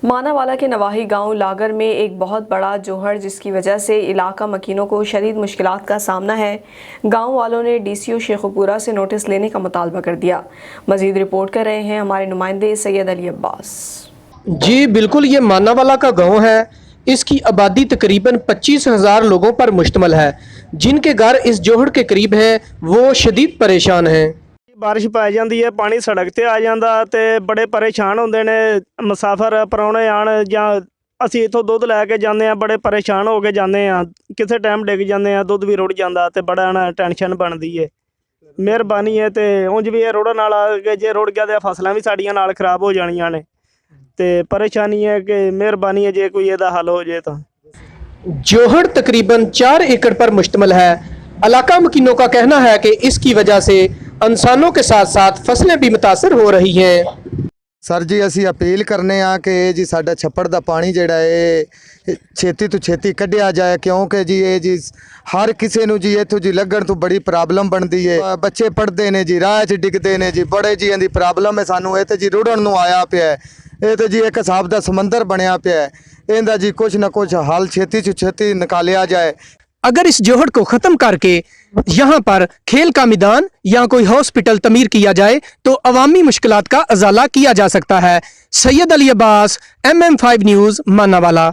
मानावाला के नवाही गांव लागर में एक बहुत बड़ा जोहड़ जिसकी वजह से इलाका मकीनों को शदीद मुश्किलात का सामना है। गांव वालों ने डीसीओ शेखुपुरा से नोटिस लेने का मुतालबा कर दिया। मजीद रिपोर्ट कर रहे हैं हमारे नुमाइंदे सैयद अली अब्बास। जी बिल्कुल, ये मानावाला का गांव है। इसकी आबादी तकरीबन 25,000 लोगों पर मुश्तमिल है। जिनके घर इस जोहड़ के करीब हैं वो शदीद परेशान हैं। बारिश पै जाती है, पानी सड़क ते आ जाता तो बड़े परेशान होंगे ने मुसाफिर परौने आन जां असीं इत्थों दुध लैके जाते हैं, बड़े परेशान हो के जाते हैं। किसी टाइम डिग जाते हैं, दुध भी रुड़ जाता तो बड़ा ना टेंशन बनती है। मेहरबानी है तो उंज भी रुड़न वाला कि जे रुड़ गया तो फसलें भी साड़ियां नाल खराब हो जानियां ने ते परेशानी है कि मेहरबानी है जे कोई इहदा हल हो जाए तो। जोहड़ तकरीबन 4 एकड़ पर मुश्तमिल है। इलाका मकीनों का कहना है कि इसकी वजह से इंसानों के साथ साथ फसलें भी मुतासर हो रही हैं। सर जी असी अपील करने कि जी साडा छप्पड़ दा पानी जिहड़ा है छेती तो छेती कढ़िया जाए, क्योंकि जी ये जी हर किसी नूं जी इत्थों जी लगन तो बड़ी प्रॉब्लम बनती है। बच्चे पढ़ते ने जी, राह च डिगते ने जी, बड़े जी इहदी प्रॉब्लम है। सानू ये तो जी रुड़न नूं आया पिया है। ये तो जी एक हिसाब दा समंदर बनया पिया है। इहदा जी कुछ ना कुछ हल छेती तो छेती निकालिया जाए। अगर इस जोहड़ को ख़त्म करके यहाँ पर खेल का मैदान या कोई हॉस्पिटल तमीर किया जाए तो अवामी मुश्किलात का अजाला किया जा सकता है। Syed Ali Abbas, MM5 news, Manawala.